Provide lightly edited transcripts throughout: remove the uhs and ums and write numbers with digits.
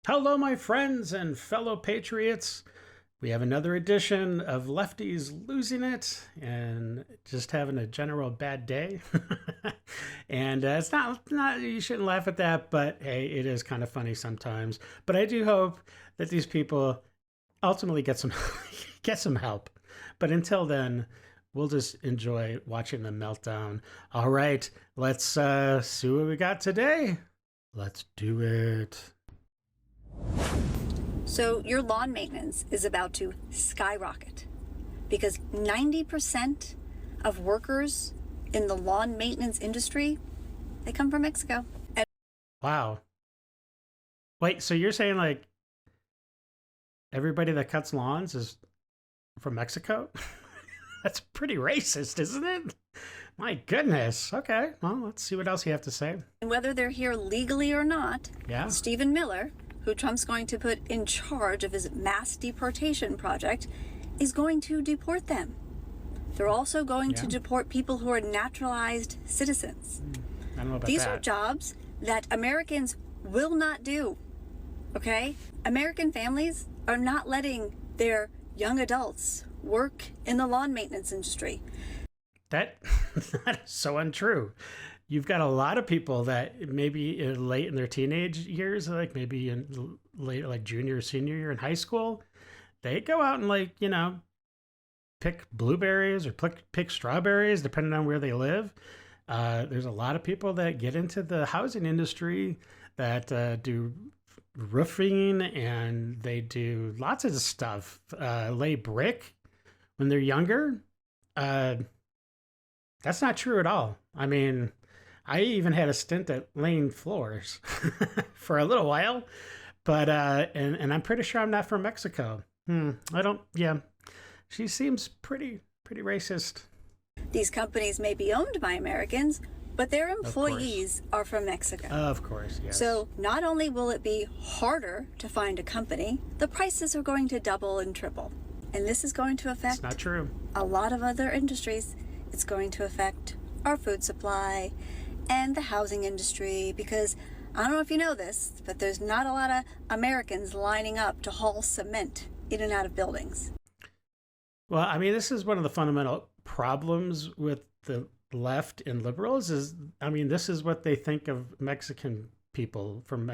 Hello, my friends and fellow patriots. We have another edition of Lefties Losing It and just having a general bad day. And it's not, you shouldn't laugh at that, but hey, it is kind of funny sometimes. But I do hope that these people ultimately get some, get some help. But until then, we'll just enjoy watching the meltdown. All right, let's see what we got today. Let's do it. So your lawn maintenance is about to skyrocket because 90% of workers in the lawn maintenance industry, they come from Mexico. Wow. Wait, so you're saying like everybody that cuts lawns is from Mexico? That's pretty racist, isn't it? My goodness. Okay, well, let's see what else you have to say. And whether they're here legally or not, Yeah. Stephen Miller, who Trump's going to put in charge of his mass deportation project, is going to deport them. They're also going to deport people who are naturalized citizens. I don't know about These that. are jobs that Americans will not do, okay? American families are not letting their young adults work in the lawn maintenance industry. That is so untrue. You've got a lot of people that maybe late in their teenage years, like maybe in late, like junior or senior year in high school, they go out and like, you know, pick blueberries or pick strawberries, depending on where they live. There's a lot of people that get into the housing industry that do roofing, and they do lots of stuff, lay brick when they're younger. That's not true at all. I mean, I even had a stint at laying floors for a little while, but and I'm pretty sure I'm not from Mexico. I don't. Yeah, she seems pretty racist. These companies may be owned by Americans, but their employees are from Mexico. Of course, yes. So not only will it be harder to find a company, the prices are going to double and triple. And this is going to affect It's not true. a lot of other industries. It's going to affect our food supply and the housing industry, because I don't know if you know this, but there's not a lot of Americans lining up to haul cement in and out of buildings. Well, I mean, this is one of the fundamental problems with the left and liberals is, I mean, this is what they think of Mexican people from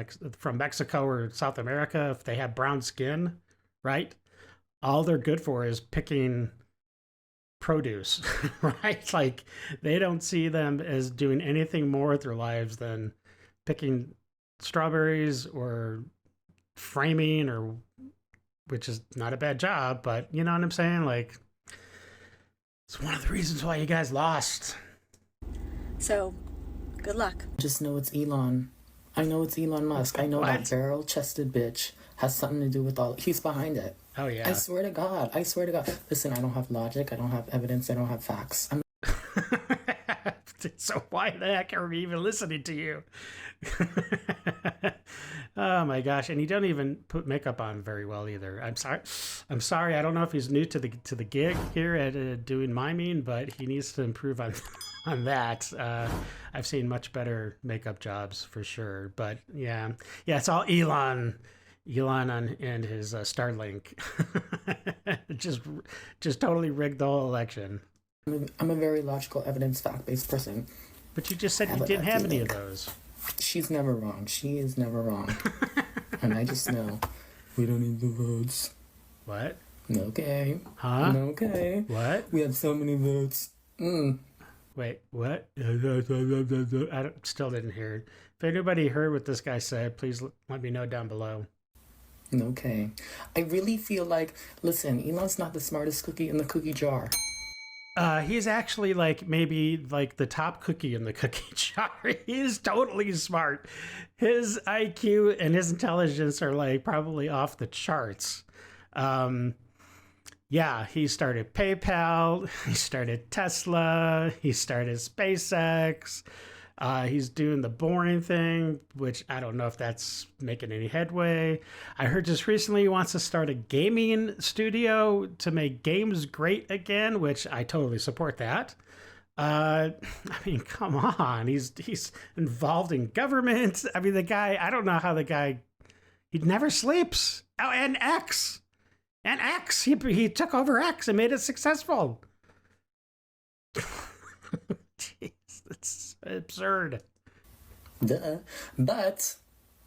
Mexico or South America. If they have brown skin, right? All they're good for is picking produce, right? Like they don't see them as doing anything more with their lives than picking strawberries or framing, or which is not a bad job, but you know what I'm saying? Like it's one of the reasons why you guys lost. So good luck. Just know it's Elon. I know it's Elon Musk. I know that barrel-chested bitch has something to do with all. He's behind it. Oh yeah. I swear to God. I swear to God. Listen, I don't have logic. I don't have evidence. I don't have facts. So why the heck are we even listening to you? Oh my gosh! And you don't even put makeup on very well either. I'm sorry. I don't know if he's new to the gig here at doing miming, but he needs to improve on that. I've seen much better makeup jobs for sure. But yeah, it's all Elon and his Starlink. just totally rigged the whole election. I'm a very logical, evidence, fact-based person. But you just said you didn't have any of those. She's never wrong. She is never wrong. And I just know we don't need the votes. What? Okay. Huh? Okay. What? We have so many votes. Wait, what? I still didn't hear it. If anybody heard what this guy said, please let me know down below. Okay. I really feel like, listen, Elon's not the smartest cookie in the cookie jar. He's actually like maybe like the top cookie in the cookie jar. He is totally smart. His IQ and his intelligence are like probably off the charts. Yeah, he started PayPal, he started Tesla, he started SpaceX. He's doing the boring thing, which I don't know if that's making any headway. I heard just recently he wants to start a gaming studio to make games great again, which I totally support that. I mean, come on. He's involved in government. I mean, the guy, I don't know how the guy He never sleeps. Oh, and X. And X. He took over X and made it successful. Jeez, it's absurd. Duh. But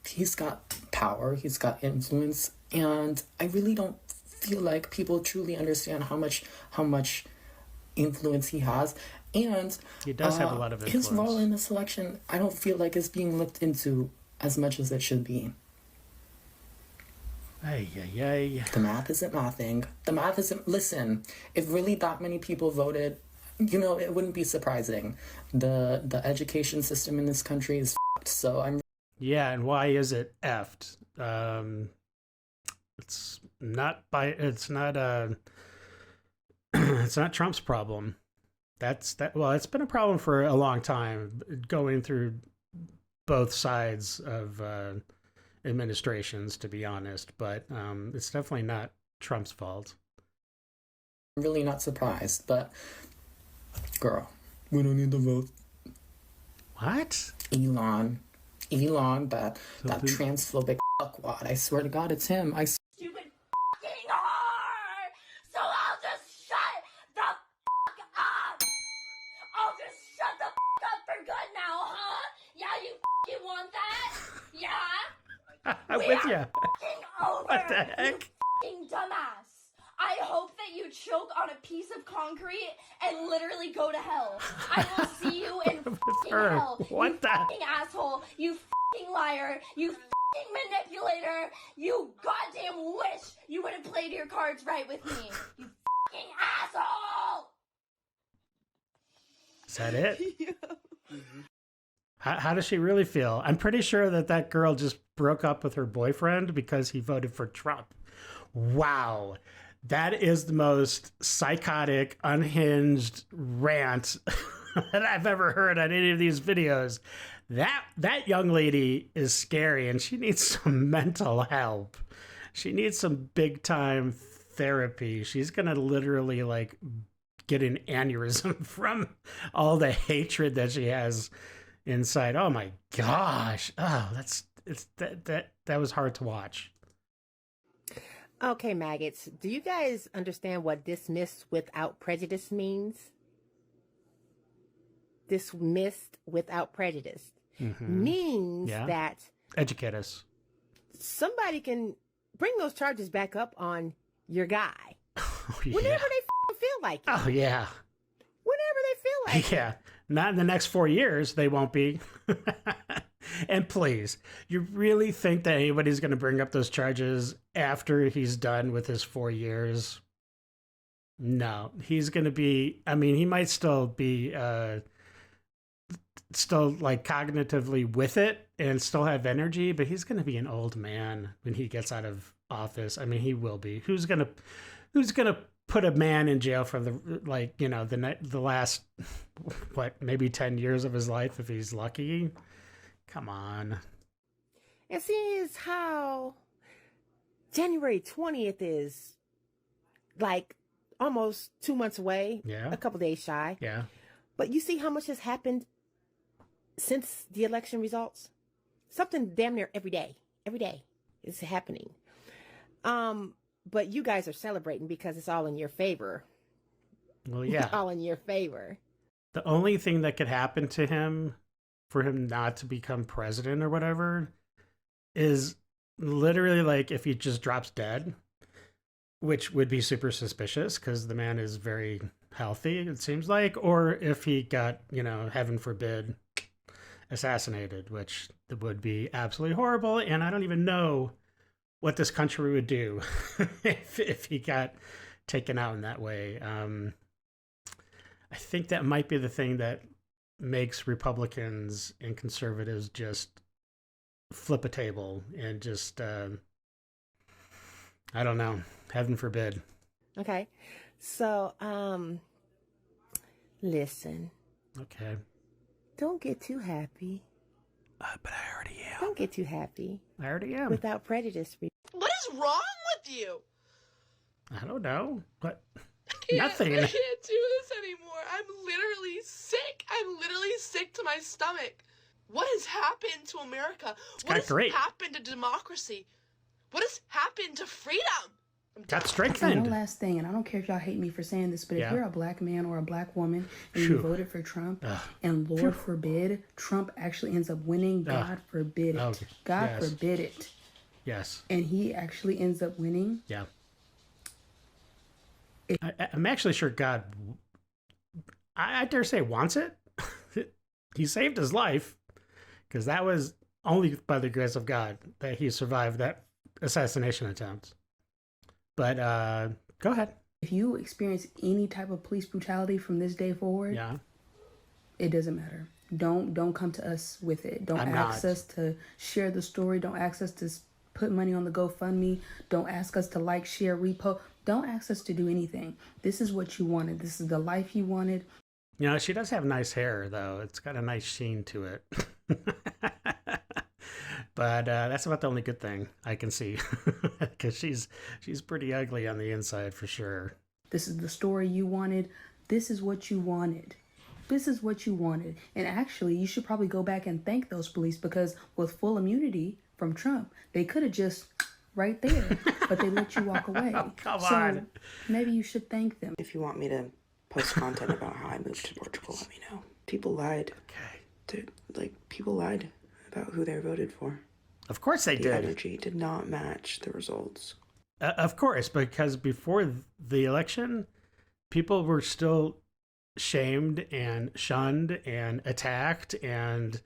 he's got power, he's got influence, and I really don't feel like people truly understand how much influence he has. And he does have a lot of influence. His role in this election, I don't feel like is being looked into as much as it should be. Ay, ay, ay. The math isn't mathing. The math isn't... Listen, if really that many people voted, you know, it wouldn't be surprising. The education system in this country is f***ed, so I'm... Yeah, and why is it effed? It's not it's not Trump's problem. Well, it's been a problem for a long time, going through both sides of administrations, to be honest, but it's definitely not Trump's fault. I'm really not surprised, but girl, we don't need to vote. What? Elon, that transphobic fuckwad. I swear to God, it's him. Stupid fucking whore! So I'll just shut the fuck up! I'll just shut the fuck up for good now, huh? Yeah, you fucking want that? Yeah? I'm with you. Over. What the heck? You fucking dumbass. I hope that you choke on a piece of concrete and literally go to hell. I will see you in fucking hell. What you the fucking asshole. You fucking liar. You fucking manipulator. You goddamn wish you would have played your cards right with me. You fucking asshole. Is that it? Yeah. Mm-hmm. How does she really feel? I'm pretty sure that girl just broke up with her boyfriend because he voted for Trump. Wow. That is the most psychotic, unhinged rant that I've ever heard on any of these videos. That young lady is scary, and she needs some mental help. She needs some big time therapy. She's gonna literally like get an aneurysm from all the hatred that she has inside. Oh my gosh. Oh, that was hard to watch. Okay, maggots, do you guys understand what dismissed without prejudice means? Dismissed without prejudice means that... Educate us. Somebody can bring those charges back up on your guy. Oh, yeah. Whenever they feel like it. Oh, yeah. Whenever they feel like yeah. Not in the next 4 years, they won't be. And please, you really think that anybody's going to bring up those charges after he's done with his 4 years? No, he's going to be, I mean, he might still be, still like cognitively with it and still have energy, but he's going to be an old man when he gets out of office. I mean, he will be. Who's going to put a man in jail for the, like, you know, the last, what, maybe 10 years of his life if he's lucky? Come on. And seeing how January 20th is like almost 2 months away, a couple days shy. Yeah. But you see how much has happened since the election results? Something damn near every day is happening. But you guys are celebrating because it's all in your favor. Well, yeah. All in your favor. The only thing that could happen to him for him not to become president or whatever is literally like if he just drops dead, which would be super suspicious because the man is very healthy, it seems like, or if he got, you know, heaven forbid, assassinated, which would be absolutely horrible. And I don't even know what this country would do if he got taken out in that way. I think that might be the thing that makes Republicans and conservatives just flip a table and just, I don't know, heaven forbid. Okay. So, listen. Okay. Don't get too happy. But I already am. Don't get too happy. I already am. Without prejudice. What is wrong with you? I don't know. But Nothing. Nothing. I can't do this anymore. I'm literally sick. I'm literally sick to my stomach. What has happened to America? What has great. happened to democracy? What has happened to freedom? Got And strengthened. one last thing, and I don't care if y'all hate me for saying this, but Yeah. if you're a black man or a black woman and you Phew. voted for Trump, Ugh. and Lord forbid Trump actually ends up winning, God forbid it. Oh, God yes. forbid it. Yes. And he actually ends up winning. Yeah. I'm actually sure God, I dare say, wants it. He saved his life because that was only by the grace of God that he survived that assassination attempt. But go ahead. If you experience any type of police brutality from this day forward, Yeah. it doesn't matter. Don't come to us with it. Don't I'm ask not. us to share the story. Don't ask us to put money on the GoFundMe. Don't ask us to like, share, repost. Don't ask us to do anything. This is what you wanted. This is the life you wanted. You know, she does have nice hair, though. It's got a nice sheen to it. But that's about the only good thing I can see, because she's pretty ugly on the inside for sure. This is the story you wanted. This is what you wanted. This is what you wanted. And actually, you should probably go back and thank those police, because with full immunity from Trump, they could have just right there, but they let you walk away. Oh, come so on. maybe you should thank them. If you want me to post content about how I moved to Portugal, let me know. People lied. Okay. People lied about who they voted for. Of course they The did. energy did not match the results. Of course, because before the election, people were still shamed and shunned and attacked and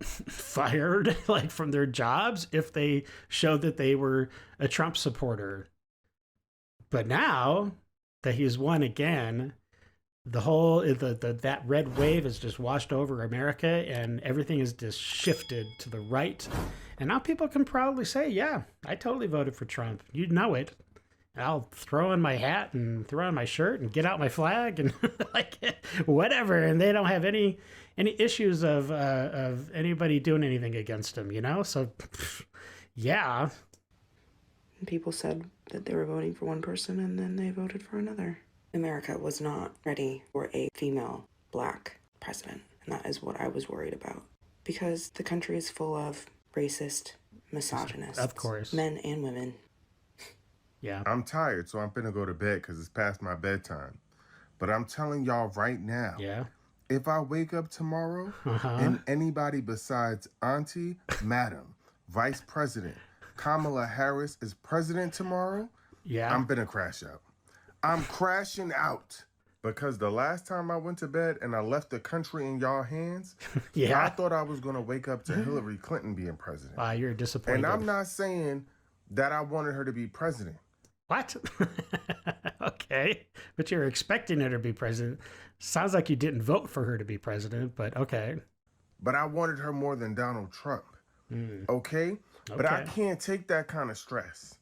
fired like from their jobs if they showed that they were a Trump supporter. But now that he's won again, the whole that red wave has just washed over America, and everything is just shifted to the right. And now people can proudly say, yeah, I totally voted for Trump. You know it. And I'll throw in my hat and throw on my shirt and get out my flag and like whatever. And they don't have any issues of anybody doing anything against them, you know? So, yeah. And people said that they were voting for one person and then they voted for another. America was not ready for a female black president. And that is what I was worried about. Because the country is full of racist, misogynists. Of course. Men and women. Yeah. I'm tired, so I'm finna go to bed because it's past my bedtime. But I'm telling y'all right now, Yeah. if I wake up tomorrow and anybody besides Auntie, Madam, Vice President, Kamala Harris is president tomorrow, Yeah. I'm finna crash out. I'm crashing out. Because the last time I went to bed and I left the country in y'all hands, Yeah. I thought I was gonna wake up to Hillary Clinton being president. Wow, you're disappointed. And I'm not saying that I wanted her to be president. What? Okay. But you're expecting her to be president. Sounds like you didn't vote for her to be president, but okay. But I wanted her more than Donald Trump. Okay? But I Okay. can't take that kind of stress.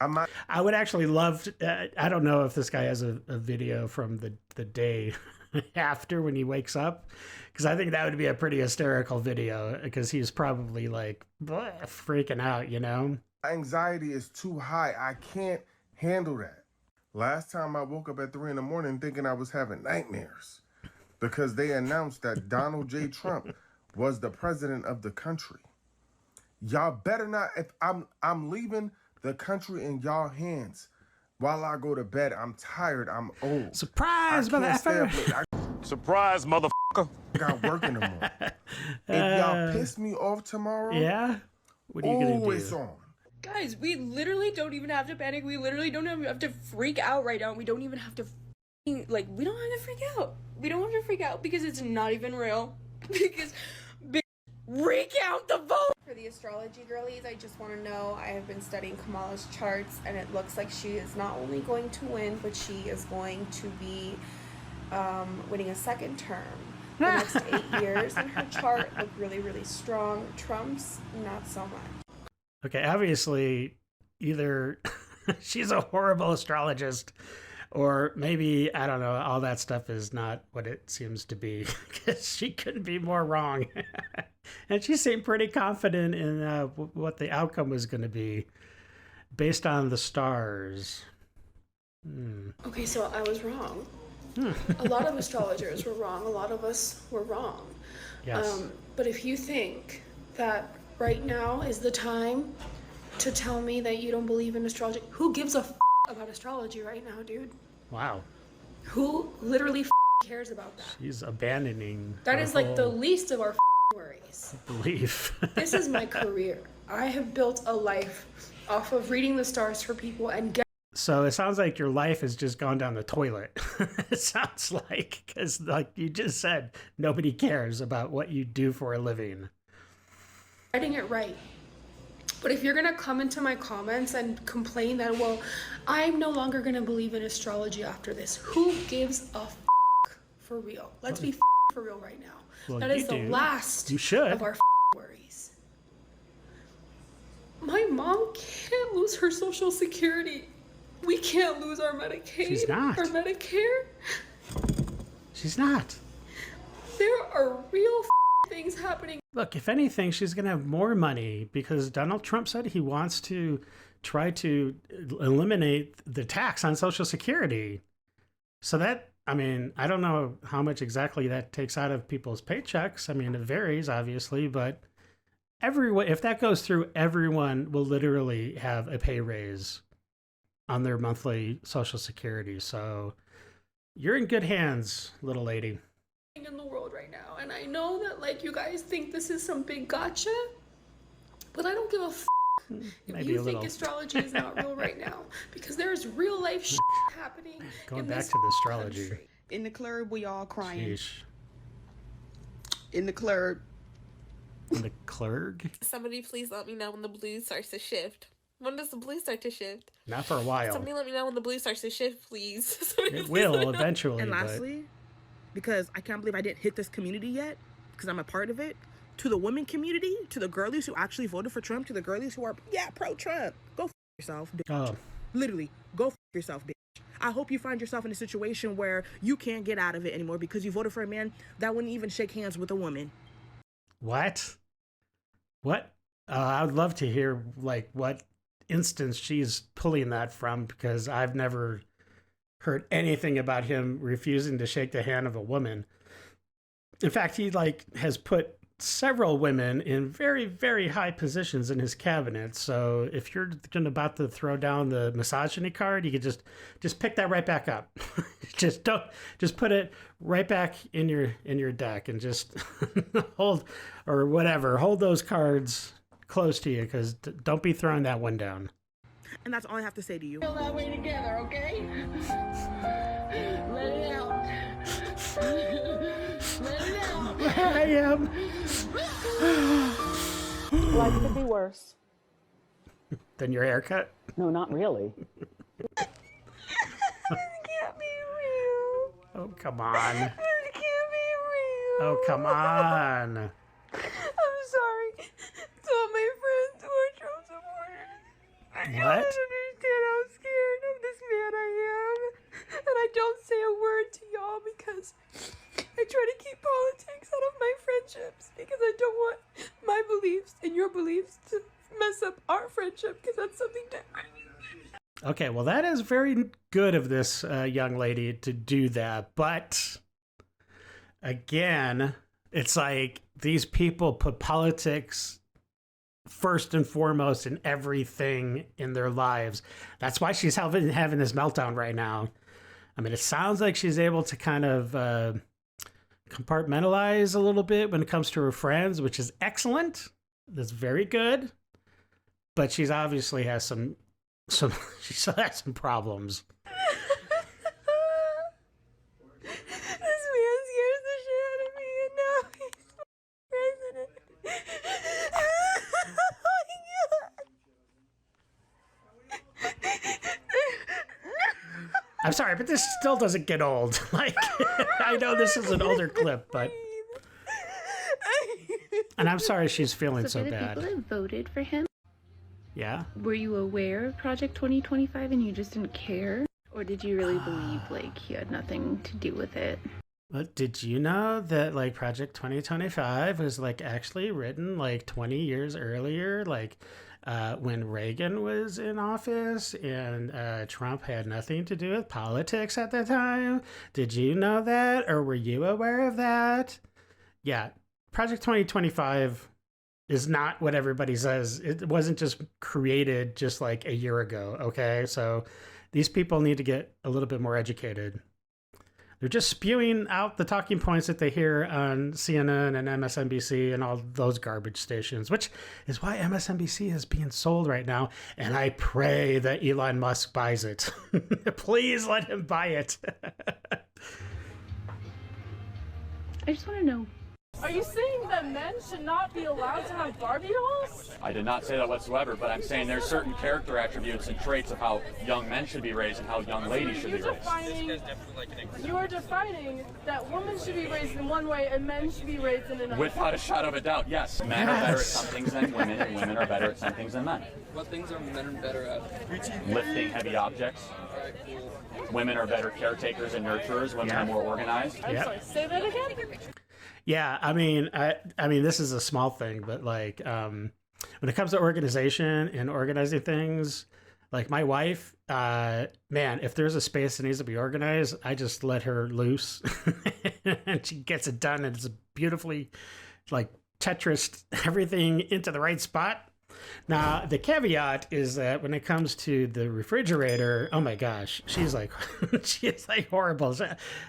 I'm not. I would actually love to, I don't know if this guy has a video from the day after when he wakes up, because I think that would be a pretty hysterical video, because he's probably like freaking out, you know? Anxiety is too high. I can't handle that. Last time I woke up at 3 a.m. thinking I was having nightmares because they announced that Donald J. Trump was the president of the country. Y'all better not. If I'm leaving the country in y'all hands while I go to bed. I'm tired. I'm old. Surprise, I can't stay up motherfucker! late. Surprise, motherfucker. I got work in the morning. If y'all piss me off tomorrow, Yeah? What are you going to it's do? on. Guys, we literally don't even have to panic. We literally don't have to freak out right now. We don't even have to, we don't have to freak out. We don't have to freak out because it's not even real. Because, recount the vote! For the astrology girlies, I just want to know, I have been studying Kamala's charts, and it looks like she is not only going to win, but she is going to be winning a second term. The next 8 years in her chart look really, really strong. Trump's, not so much. Okay, obviously, either she's a horrible astrologist, or maybe, I don't know, all that stuff is not what it seems to be, because she couldn't be more wrong. And she seemed pretty confident in what the outcome was going to be based on the stars. Okay, so I was wrong. A lot of astrologers were wrong. A lot of us were wrong. Yes. But if you think that right now is the time to tell me that you don't believe in astrology. Who gives a about astrology right now, dude? Wow. Who literally cares about that? She's abandoning. That is like the least of our worries. Belief. This is my career. I have built a life off of reading the stars for people and So it sounds like your life has just gone down the toilet. It sounds like, because like you just said, nobody cares about what you do for a living. getting it right. But if you're gonna come into my comments and complain that, well, I'm no longer gonna believe in astrology after this, who gives a for real? Let's be for real right now. Well, that is the last of our worries. My mom can't lose her Social Security. We can't lose our Medicaid. She's not. Our Medicare. She's not. There are real things happening. Look, if anything, she's going to have more money because Donald Trump said he wants to try to eliminate the tax on Social Security. So that, I mean, I don't know how much exactly that takes out of people's paychecks. I mean, it varies, obviously, but everyone, if that goes through, everyone will literally have a pay raise on their monthly Social Security. So you're in good hands, little lady. In the world right now, and I know that like you guys think this is some big gotcha, but I don't give a if you think astrology is not real right now, because there's real life happening. Going back to the astrology. Country. In the club, we all crying. Sheesh. In the club. In the clerg? Somebody please let me know when the blue starts to shift. When does the blue start to shift? Not for a while. Somebody let me know when the blue starts to shift, please. It will eventually. And lastly, because I can't believe I didn't hit this community yet, because I'm a part of it, to the women community, to the girlies who actually voted for Trump, to the girlies who are, pro-Trump, go f yourself, bitch. Oh. Literally, go f yourself, bitch. I hope you find yourself in a situation where you can't get out of it anymore because you voted for a man that wouldn't even shake hands with a woman. What? What? I would love to hear, like, what instance she's pulling that from, because I've never heard anything about him refusing to shake the hand of a woman. In fact, he has put several women in very, very high positions in his cabinet. So if you're about to throw down the misogyny card, you could just pick that right back up. Just put it right back in your deck and just hold those cards close to you, because don't be throwing that one down. And that's all I have to say to you. Feel that way together, okay? Let it out. Let it out. I am. Life could be worse. Than your haircut? No, not really. This can't be real. Oh, come on. This can't be real. Oh, come on. I'm sorry to all my friends who are Trump supporters. What? You don't understand how scared of this man I am. And I don't say a word to y'all because I try to keep politics out of my friendships, because I don't want my beliefs and your beliefs to mess up our friendship, because that's something different. Okay, well, that is very good of this young lady to do that. But again, it's like these people put politics first and foremost in everything in their lives. That's why she's having this meltdown right now. I mean, it sounds like she's able to kind of compartmentalize a little bit when it comes to her friends, which is excellent. That's very good. But she's obviously has some she still has some problems. This man scares the shit out of me, and now he's president. I'm sorry, but this still doesn't get old. Like, I know this is an older clip, but... And I'm sorry she's feeling so for the bad. people that voted for him, Yeah? were you aware of Project 2025 and you just didn't care? Or did you really believe, like, he had nothing to do with it? But did you know that, like, Project 2025 was, like, actually written, like, 20 years earlier? Like, when Reagan was in office and Trump had nothing to do with politics at the time? Did you know that? Or were you aware of that? Yeah. Project 2025 is not what everybody says. It wasn't just created just like a year ago. Okay. So these people need to get a little bit more educated. They're just spewing out the talking points that they hear on CNN and MSNBC and all those garbage stations, which is why MSNBC is being sold right now. And I pray that Elon Musk buys it. Please let him buy it. I just want to know. Are you saying that men should not be allowed to have Barbie dolls? I did not say that whatsoever, but I'm saying there's certain character attributes and traits of how young men should be raised and how young ladies should be raised. You are defining that women should be raised in one way and men should be raised in another. Without a shadow of a doubt, yes. Men are better at some things than women, and women are better at some things than men. What things are men better at? Lifting heavy objects. Women are better caretakers and nurturers. Women are more organized. I'm sorry, say that again? Yeah, I mean, this is a small thing, but like, when it comes to organization and organizing things, like my wife, man, if there's a space that needs to be organized, I just let her loose, and she gets it done, and it's beautifully, like, Tetris everything into the right spot. Now, the caveat is that when it comes to the refrigerator, oh my gosh, she's like, she's like horrible.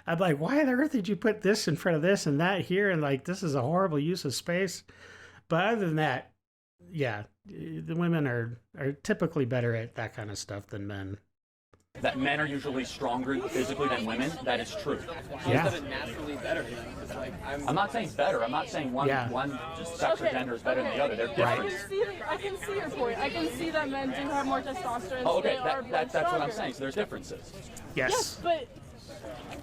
I'm like, why on earth did you put this in front of this and that here? And like, this is a horrible use of space. But other than that, yeah, the women are typically better at that kind of stuff than men. That men are usually stronger physically than women, that is true. Yeah. Is that naturally better? Like, I'm not saying better. I'm not saying one sex or gender is better than the other. They're different. I can see your point. I can see that men do have more testosterone. Oh, okay, that's what I'm saying. So there's differences. Yes, but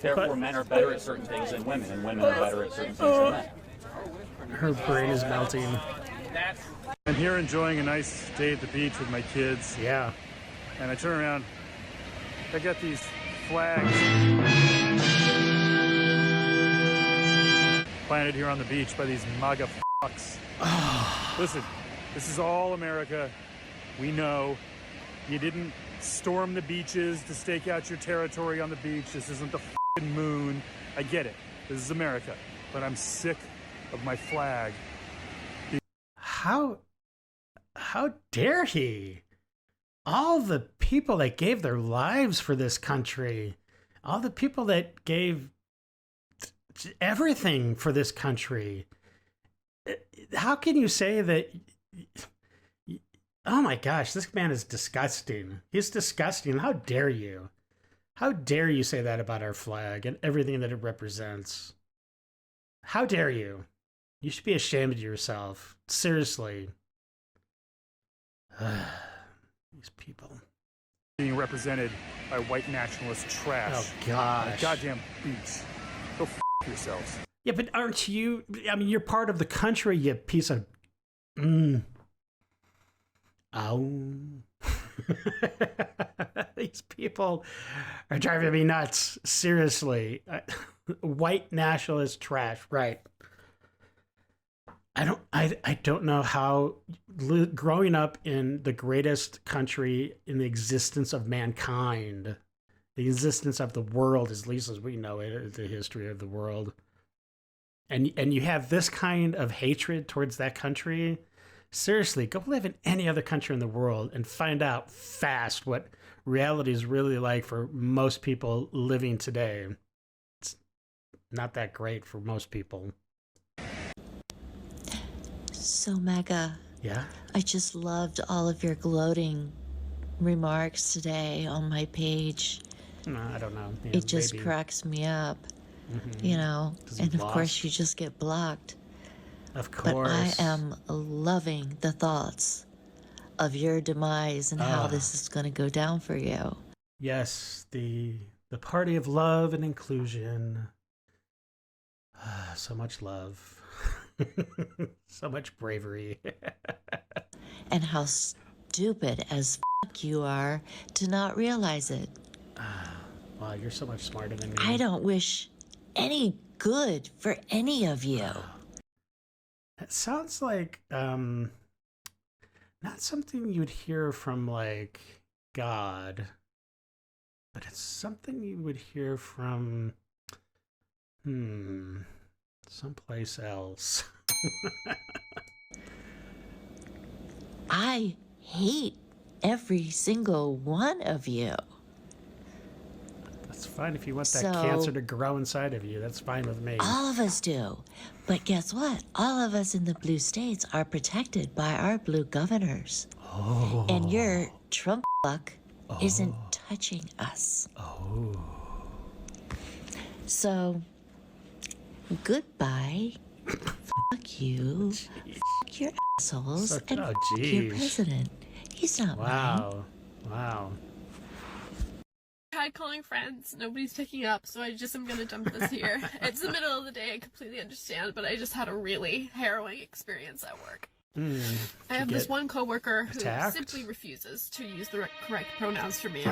therefore, men are better at certain things than women, and women are better at certain things than men. Her brain is melting. I'm here enjoying a nice day at the beach with my kids. Yeah. And I turn around. I got these flags planted here on the beach by these MAGA fucks. Listen, this is all America. We know. You didn't storm the beaches to stake out your territory on the beach. This isn't the fucking moon. I get it. This is America. But I'm sick of my flag. How dare he? All the people that gave their lives for this country, all the people that gave everything for this country. How can you say that? Oh my gosh, this man is disgusting. He's disgusting. How dare you? How dare you say that about our flag and everything that it represents? How dare you? You should be ashamed of yourself. Seriously. These people being represented by white nationalist trash. Oh gosh. Goddamn beach. Go f yourselves. Yeah, but aren't you? I mean, you're part of the country, you piece of. Ow. These people are driving me nuts. Seriously, white nationalist trash. Right. I don't know how growing up in the greatest country in the existence of mankind, the existence of the world, at least as we know it, the history of the world, and you have this kind of hatred towards that country. Seriously, go live in any other country in the world and find out fast what reality is really like for most people living today. It's not that great for most people. So, Mega. Yeah? I just loved all of your gloating remarks today on my page. No, I don't know. Yeah, it just cracks me up, you know, and of course you just get blocked. Of course. But I am loving the thoughts of your demise and how this is going to go down for you. Yes, the party of love and inclusion. So much love. So much bravery. And how stupid as fuck you are to not realize it. Wow, you're so much smarter than me. I don't wish any good for any of you. That sounds like not something you'd hear from like God, but it's something you would hear from someplace else. I hate every single one of you. That's fine if you want that So- cancer to grow inside of you. That's fine with me. All of us do. But guess what? All of us in the blue states are protected by our blue governors. Oh. And your Trump fuck isn't touching us. Oh. So, goodbye. Fuck you. Fuck your assholes. So- and oh, fuck your geez. president. He's not mine. Wow. Wow. Tried calling friends, nobody's picking up, so I just am gonna dump this here. It's the middle of the day, I completely understand, but I just had a really harrowing experience at work. I have this one coworker who attacked? simply refuses to use the correct pronouns for me.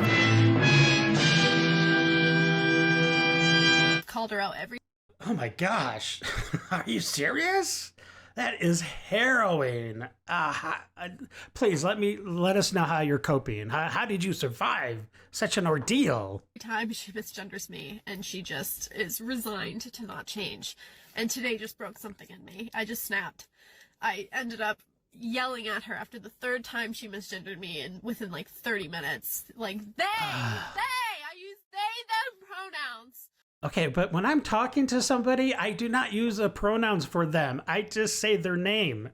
Called her out every. Oh my gosh. Are you serious? That is harrowing. Please let us know how you're coping. How did you survive such an ordeal? time she misgenders me, and she just is resigned to not change. And today just broke something in me. I just snapped. I ended up yelling at her after the third time she misgendered me, and within like 30 minutes, like, they, I use they, them pronouns. Okay, but when I'm talking to somebody, I do not use the pronouns for them. I just say their name.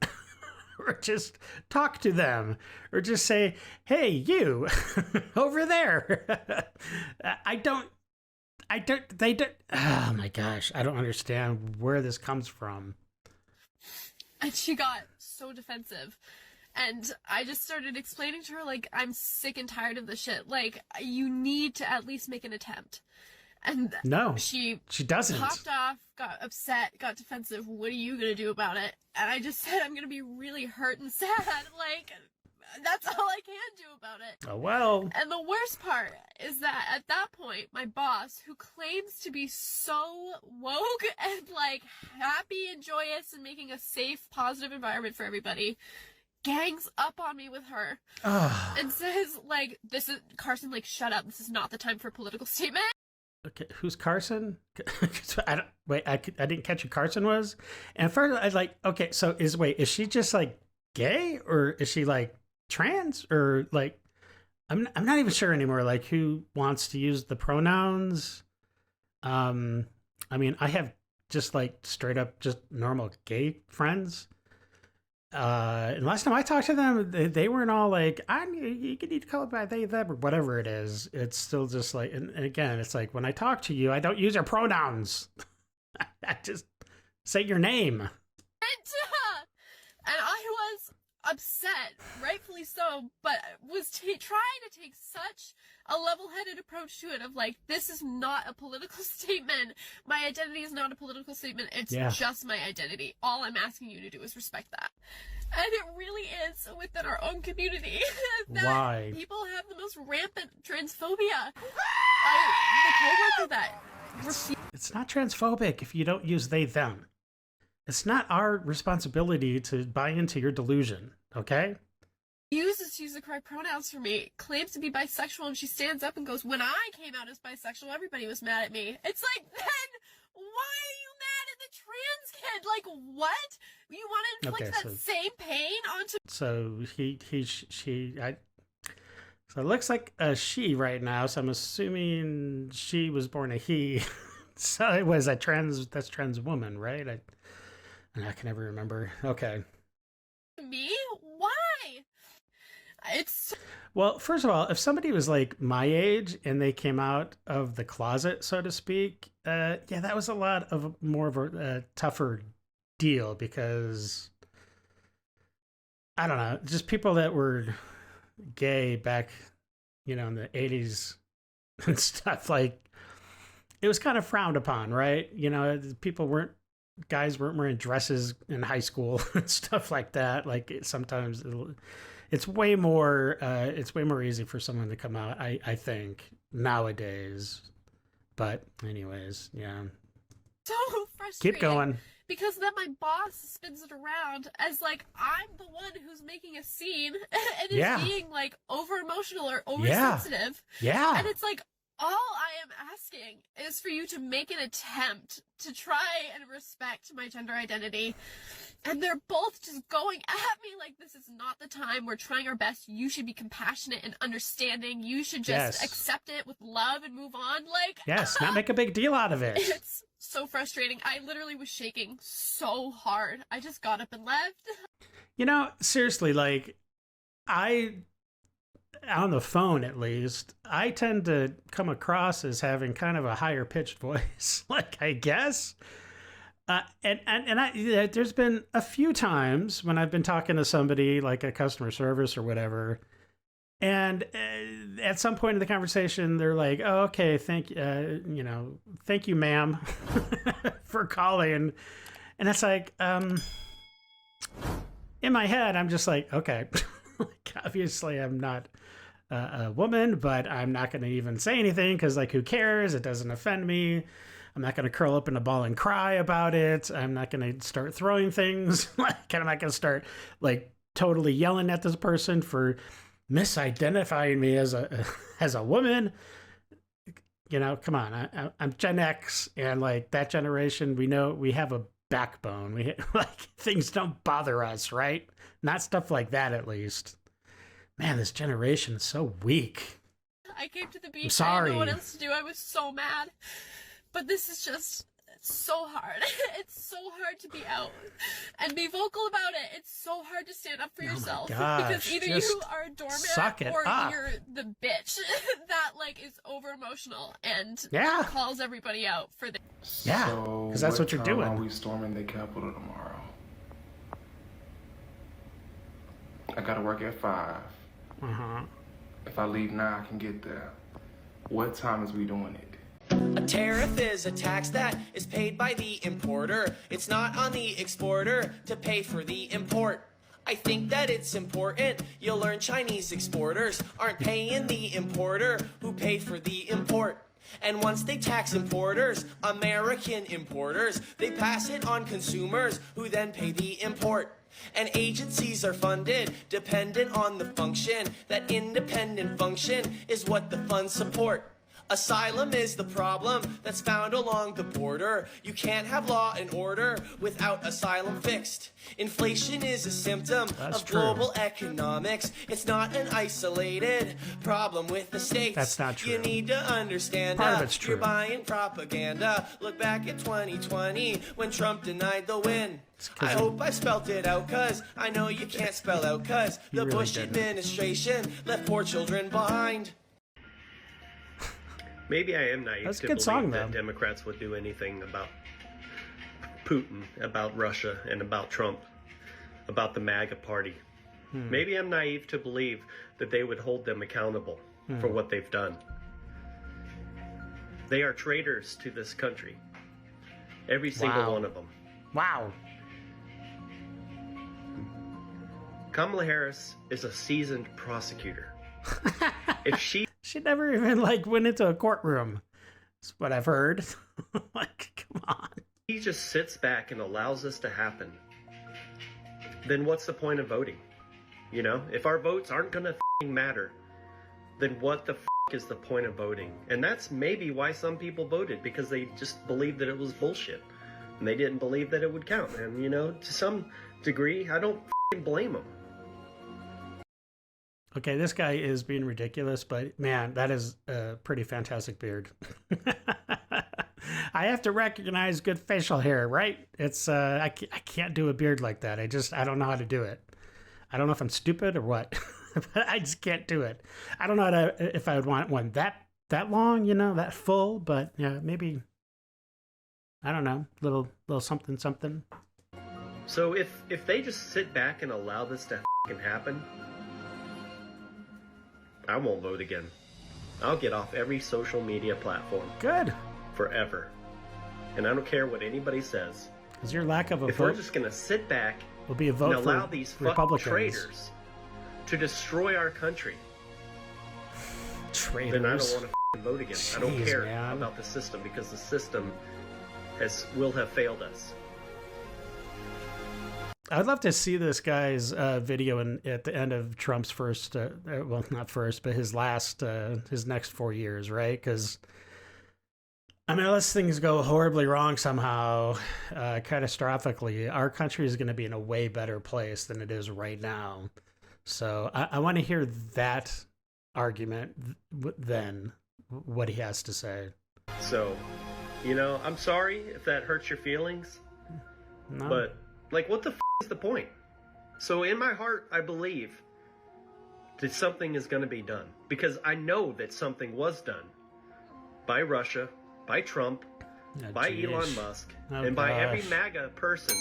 Or just talk to them. Or just say, hey, you, over there. They don't. Oh my gosh, I don't understand where this comes from. And she got so defensive. And I just started explaining to her, like, I'm sick and tired of this shit. Like, you need to at least make an attempt. And No, she doesn't. Popped off, got upset, got defensive. What are you gonna do about it? And I just said, I'm gonna be really hurt and sad. Like, that's all I can do about it. Oh, well. And the worst part is that at that point, my boss, who claims to be so woke and like happy and joyous and making a safe, positive environment for everybody, gangs up on me with her and says, like, this is Carson, like, shut up. This is not the time for a political statement. Okay, who's Carson? I didn't catch who Carson was. And first, I was like, okay, so is she just like gay, or is she like trans, or like, I'm not even sure anymore. Like, who wants to use the pronouns? I mean, I have just like straight up just normal gay friends. And last time I talked to them, they weren't all like, you need to call it by they, them, or whatever it is. It's still just like, and again, it's like, when I talk to you, I don't use your pronouns. I just say your name. And I was upset, rightfully so, but was trying to take such a level-headed approach to it of like, this is not a political statement. My identity is not a political statement. It's just my identity. All I'm asking you to do is respect that. And it really is within our own community that Why? people have the most rampant transphobia. The coworker that It's not transphobic if you don't use they, them. It's not our responsibility to buy into your delusion, okay? uses to use the correct pronouns for me, claims to be bisexual, and she stands up and goes, when I came out as bisexual, everybody was mad at me. It's like, then why are you mad at the trans kid? Like, what? You want to inflict that same pain onto... So so it looks like a she right now, so I'm assuming she was born a he. So it was that's trans woman, right? I can never remember. Okay. Me? Why? It's... Well, first of all, if somebody was like my age and they came out of the closet, so to speak, that was a lot of more of a tougher deal, because I don't know, just people that were gay back, in the 80s and stuff, like, it was kind of frowned upon, right? Guys weren't wearing dresses in high school and stuff like that. Like, sometimes it's way more easy for someone to come out, I think, nowadays. But anyways, yeah. So frustrating. Keep going. Because then my boss spins it around as like, I'm the one who's making a scene and is being like over emotional or oversensitive. Yeah. And it's like, All I am asking is for you to make an attempt to try and respect my gender identity. And they're both just going at me like this is not the time. We're trying our best. You should be compassionate and understanding. You should just accept it with love and move on. Like, yes, not make a big deal out of it. It's so frustrating. I literally was shaking so hard. I just got up and left. You know, seriously, like, on the phone at least, I tend to come across as having kind of a higher pitched voice, like, I guess. There's been a few times when I've been talking to somebody like a customer service or whatever, and at some point in the conversation, they're like, "Oh, okay, thank you, ma'am, for calling," and it's like, in my head, I'm just like, okay, like, obviously I'm not a woman, but I'm not going to even say anything because, like, who cares? It doesn't offend me. I'm not going to curl up in a ball and cry about it. I'm not going to start throwing things. Like, I'm not going to start, like, totally yelling at this person for misidentifying me as a woman. You know, come on. I'm Gen X, and, like, that generation, we know we have a backbone. We like, things don't bother us, right? Not stuff like that, at least. Man, this generation is so weak. I came to the beach. I'm sorry. I had no one else to do. I was so mad. But this is just so hard. It's so hard to be out and be vocal about it. It's so hard to stand up for yourself. Because either you are a doormat or you're the bitch that, like, is over emotional and calls everybody out for the. Yeah, because that's what you're doing. Are we storming the Capitol tomorrow? I gotta work at 5. If I leave now, I can get there. What time is we doing it? A tariff is a tax that is paid by the importer. It's not on the exporter to pay for the import. I think that it's important you'll learn Chinese exporters aren't paying the importer who pay for the import. And once they tax importers, American importers, they pass it on consumers who then pay the import. And agencies are funded dependent on the function. That independent function is what the funds support. Asylum is the problem that's found along the border. You can't have law and order without asylum fixed. Inflation is a symptom of global economics. It's not an isolated problem with the states. That's not true. You need to understand Part of it's true. You're buying propaganda. Look back at 2020 when Trump denied the win. I hope I spelt it out, cause I know you can't spell out, cause the really Bush didn't. administration left poor children behind. Maybe I am naive That's a to good believe song, that though. Democrats would do anything about Putin, about Russia, and about Trump, about the MAGA party. Maybe I'm naive to believe that they would hold them accountable for what they've done. They are traitors to this country. Every single one of them. Wow. Kamala Harris is a seasoned prosecutor. If she never even, like, went into a courtroom. That's what I've heard. Like, come on. He just sits back and allows this to happen, then what's the point of voting? You know, if our votes aren't gonna matter, then what the is the point of voting? And that's maybe why some people voted, because they just believed that it was bullshit, and they didn't believe that it would count. And, you know, to some degree, I don't blame them. Okay, this guy is being ridiculous, but man, that is a pretty fantastic beard. I have to recognize good facial hair, right? It's I can't do a beard like that. I don't know how to do it. I don't know if I'm stupid or what, but I just can't do it. I don't know if I would want one that long, you know, that full, but yeah, maybe, I don't know, little something. So if they just sit back and allow this to happen, I won't vote again. I'll get off every social media platform. Good. Forever. And I don't care what anybody says. Because your lack of a if vote we're just going to sit back will be a vote and allow for these Republicans. traitors to destroy our country, traitors. then I don't want to vote again. I don't Jeez, care man. about the system, because the system will have failed us. I'd love to see this guy's video at the end of Trump's first, well, not first, but his last, his next 4 years, right? Because, I mean, unless things go horribly wrong somehow, catastrophically, our country is going to be in a way better place than it is right now. So I want to hear that argument then, what he has to say. So, you know, I'm sorry if that hurts your feelings, No. but, like, what the is the point? So in my heart, I believe that something is going to be done, because I know that something was done by Russia, by Trump, by geez. Elon Musk, Oh, and by every gosh. MAGA person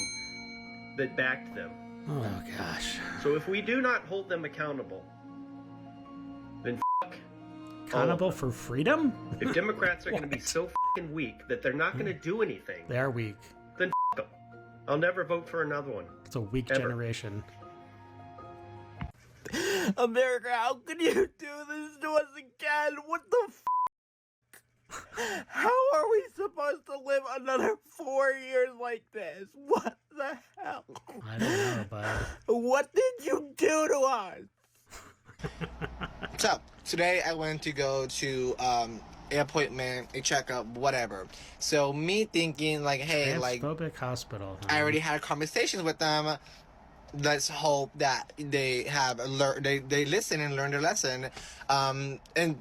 that backed them. Oh, gosh. So if we do not hold them accountable, then Accountable for freedom? if Democrats are going to be so f***ing weak that they're not going to do anything, They are weak. then f*** them. I'll never vote for another one. It's a weak Ever. generation. America, how can you do this to us again? What the f***? How are we supposed to live another 4 years like this? What the hell? I don't know, but What did you do to us? So, today I went to go to an appointment, a checkup, whatever. So, me thinking, like, hey, like, transphobic hospital. I already had conversations with them. Let's hope that they have they listen and learn their lesson, and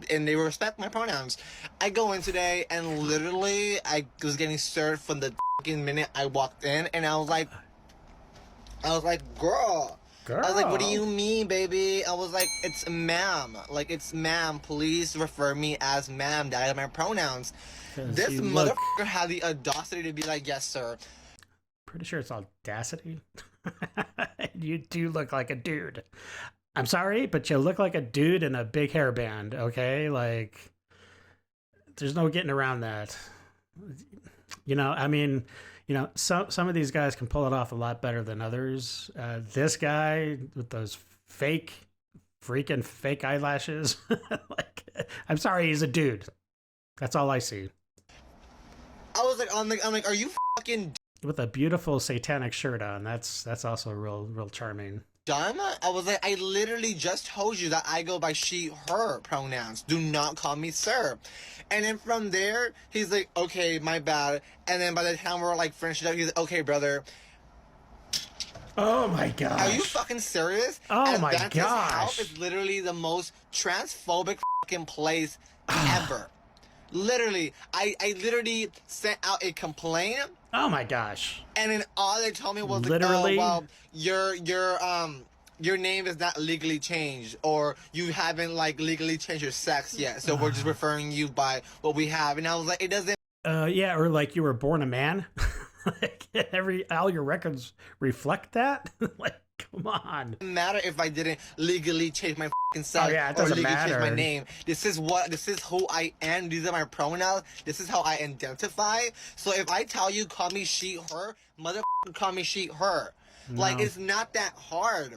they respect my pronouns. I go in today and literally I was getting served from the minute I walked in, and I was like, girl. I was like, what do you mean, baby? I was like, it's ma'am. Like, it's ma'am. Please refer me as ma'am. That are my pronouns. 'Cause This you look- motherfucker had the audacity to be like, yes, sir. Pretty sure it's audacity. You do look like a dude. I'm sorry, but you look like a dude in a big hairband, okay? Like, there's no getting around that. You know, I mean, you know, some of these guys can pull it off a lot better than others. This guy with those freaking fake eyelashes, like, I'm sorry, he's a dude. That's all I see. I was like, I'm like, are you fucking With a beautiful satanic shirt on. That's also real charming. dumb? I was like, I literally just told you that I go by she, her pronouns. Do not call me sir. And then from there, he's like, okay, my bad. And then by the time we're like finished up, he's like, okay, brother. Oh my gosh. Are you fucking serious? Oh and my Dante's gosh. house is literally the most transphobic fucking place ever. Literally, I literally sent out a complaint. Oh my gosh. And then all they told me was Literally? like, oh, well, your name is not legally changed, or you haven't like legally changed your sex yet, so we're just referring you by what we have. And I was like, it doesn't Yeah, or like you were born a man. Like all your records reflect that. Like, come on. matter if I didn't legally change my fucking sex Oh, yeah, it or doesn't legally change my matter. name. This is who I am. These are my pronouns. This is how I identify. So if I tell you, call me she, her, motherfucker, call me she, her. Like, No. it's not that hard.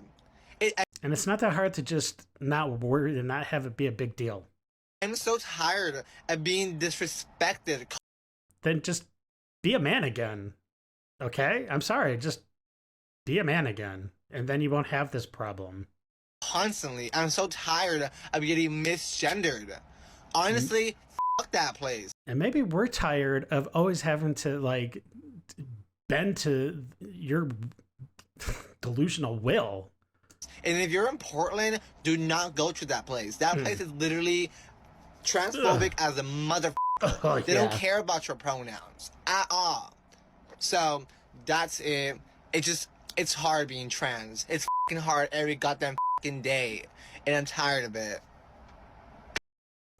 And it's not that hard to just not worry and not have it be a big deal. I'm so tired of being disrespected. Then just be a man again. Okay? I'm sorry. Just be a man again. And then you won't have this problem. Constantly. I'm so tired of getting misgendered. Honestly, fuck that place. And maybe we're tired of always having to, like, bend to your delusional will. And if you're in Portland, do not go to that place. That place is literally transphobic as a motherfucker. Oh, They yeah. don't care about your pronouns at all. So that's it. It's hard being trans. It's fucking hard every goddamn fucking day, and I'm tired of it.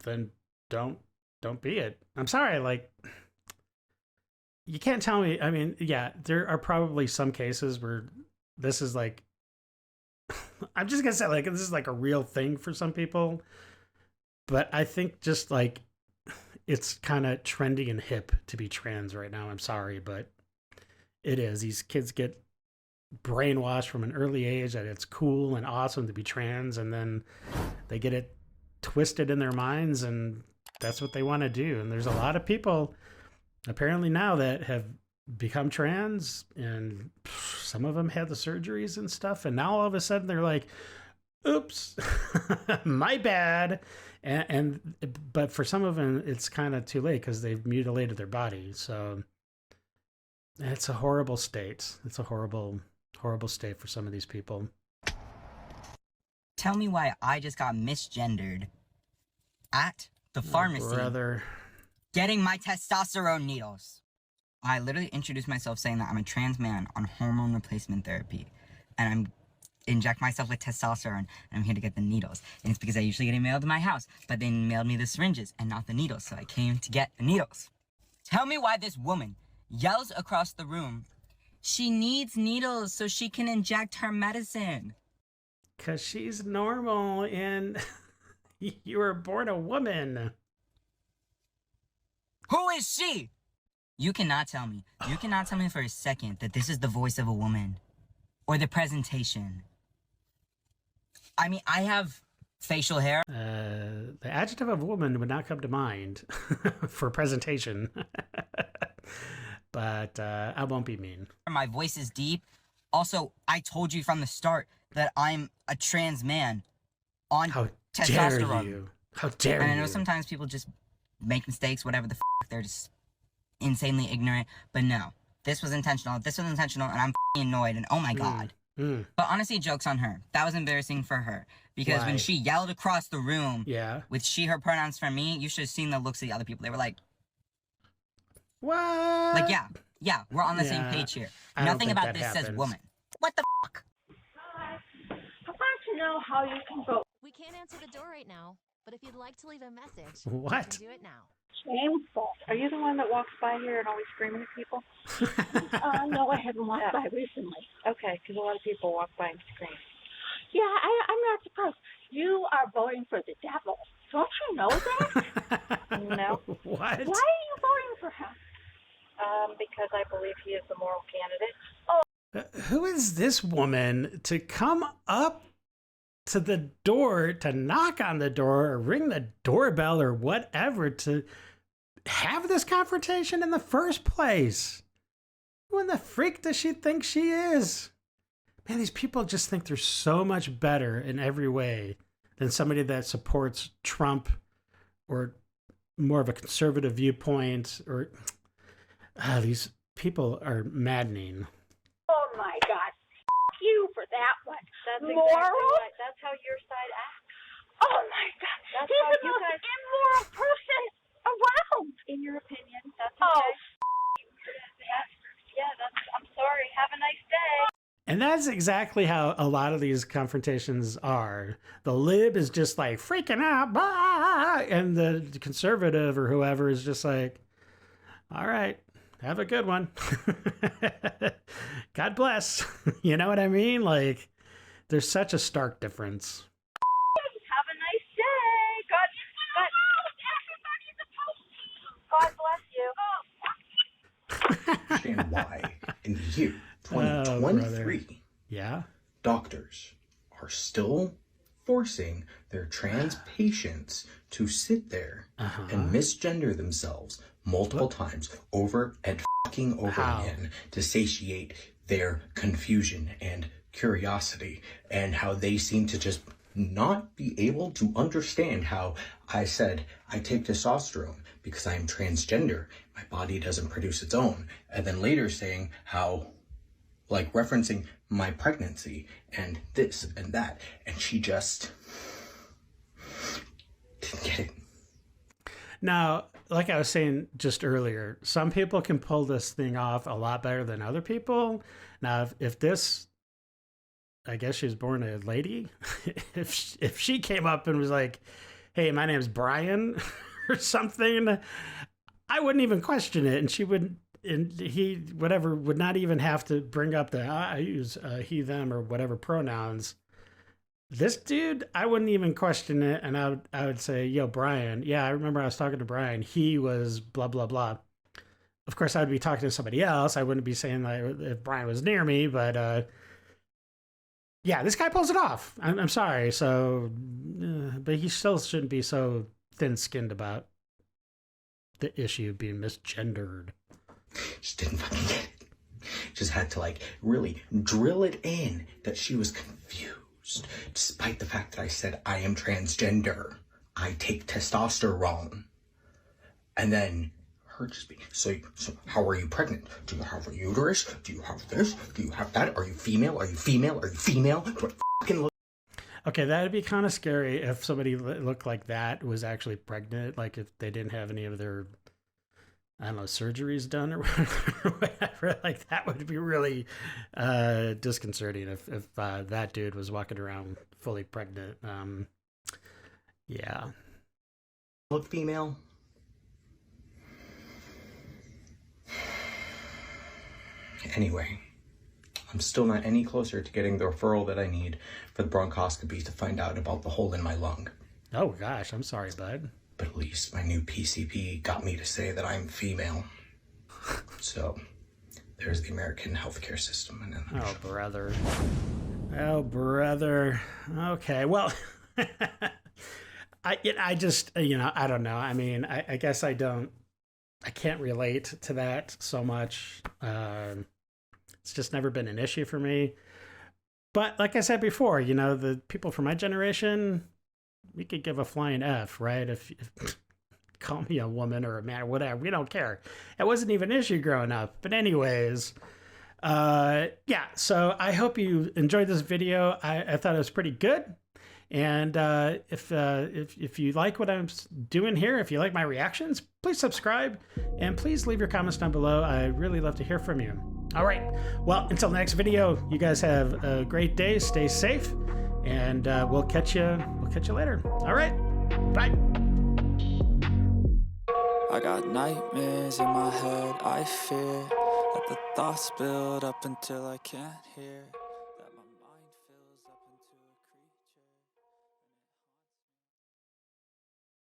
Then don't be it. I'm sorry, like, you can't tell me. I mean, yeah, there are probably some cases where this is like, I'm just gonna say, like, this is like a real thing for some people, but I think just like it's kind of trendy and hip to be trans right now. I'm sorry, but it is. These kids get brainwashed from an early age that it's cool and awesome to be trans, and then they get it twisted in their minds, and that's what they want to do. And there's a lot of people apparently now that have become trans, and some of them had the surgeries and stuff, and now all of a sudden they're like, oops, my bad. But for some of them it's kind of too late because they've mutilated their body. So it's a horrible state. It's a horrible state for some of these people. Tell me why I just got misgendered at the pharmacy, brother, getting my testosterone needles. I literally introduced myself saying that I'm a trans man on hormone replacement therapy, and I'm inject myself with testosterone, and I'm here to get the needles. And it's because I usually get it mailed to my house, but they mailed me the syringes and not the needles, so I came to get the needles. Tell me why this woman yells across the room, she needs needles so she can inject her medicine. Because she's normal and you were born a woman. Who is she? You cannot tell me for a second that this is the voice of a woman or the presentation. I mean, I have facial hair. The adjective of woman would not come to mind for presentation. But I won't be mean. My voice is deep. Also, I told you from the start that I'm a trans man on testosterone. Dare you? How dare you? And I know sometimes people just make mistakes, whatever the f***, they're just insanely ignorant. But no, this was intentional. This was intentional, and I'm f***ing annoyed, and oh my god. But honestly, joke's on her. That was embarrassing for her. Because when she yelled across the room with she, her pronouns for me, you should have seen the looks of the other people. They were like, what? Like, yeah, we're on the same page here. Nothing about this says woman. What the fuck? I want to know how you can vote. We can't answer the door right now, but if you'd like to leave a message, what? you can do it now. Shameful. Are you the one that walks by here and always screaming at people? No, I haven't walked by recently. Okay, because a lot of people walk by and scream. Yeah, I'm not surprised. You are voting for the devil. Don't you know that? No. What? Why are you voting for him? Because I believe he is the moral candidate. Oh. Who is this woman to come up to the door, to knock on the door or ring the doorbell or whatever, to have this confrontation in the first place? Who in the freak does she think she is? Man, these people just think they're so much better in every way than somebody that supports Trump or more of a conservative viewpoint. Or these people are maddening. Oh my God. You for that one. That's moral? exactly right. That's how your side acts. Oh my God. That's He's how the you most guys... immoral person around. In your opinion, that's okay. Oh, yeah, I'm sorry. Have a nice day. And that's exactly how a lot of these confrontations are. The lib is just like freaking out, bah! And the conservative or whoever is just like, all right, have a good one. God bless. You know what I mean? Like, there's such a stark difference. Have a nice day. God bless you. Understand why in the year 2023, doctors are still forcing their trans patients to sit there and misgender themselves multiple times over and fucking over again to satiate their confusion and curiosity, and how they seem to just not be able to understand how I said I take testosterone because I am transgender, my body doesn't produce its own, and then later saying how, like, referencing my pregnancy and this and that, and she just didn't get it. Now, like I was saying just earlier, some people can pull this thing off a lot better than other people. Now, if this, I guess she was born a lady, if she came up and was like, hey, my name's Brian or something, I wouldn't even question it. And she would, and he, whatever, would not even have to bring up the, I use he, them, or whatever pronouns. This dude, I wouldn't even question it, and I would say, yo, Brian, yeah, I remember I was talking to Brian. He was blah, blah, blah. Of course, I would be talking to somebody else. I wouldn't be saying that if Brian was near me, but yeah, this guy pulls it off. I'm sorry. So, but he still shouldn't be so thin-skinned about the issue of being misgendered. Just didn't fucking get it. just had to like really drill it in that she was confused, despite the fact that I said I am transgender. I take testosterone. And then her just be, so how are you pregnant? Do you have a uterus? Do you have this? Do you have that? Are you female? Are you female? Are you female? Do I fucking look? Okay, that'd be kind of scary if somebody looked like that was actually pregnant, like if they didn't have any of their, I don't know, surgeries done or whatever. Like that would be really disconcerting if that dude was walking around fully pregnant. Yeah. Look female? Anyway, I'm still not any closer to getting the referral that I need for the bronchoscopy to find out about the hole in my lung. Oh gosh, I'm sorry, bud. But at least my new PCP got me to say that I'm female. So there's the American healthcare system. And then oh, brother. Oh, brother. Okay, well, I just, you know, I don't know. I mean, I guess I can't relate to that so much. It's just never been an issue for me. But like I said before, you know, the people from my generation, we could give a flying F, right? If call me a woman or a man or whatever, we don't care. It wasn't even an issue growing up. But anyways, yeah, so I hope you enjoyed this video. I thought it was pretty good. And if you like what I'm doing here, if you like my reactions, please subscribe and please leave your comments down below. I'd really love to hear from you. All right. Well, until next video, you guys have a great day. Stay safe, and we'll catch you later. All right. Bye. I got nightmares in my head. I fear that the thoughts build up until I can't hear.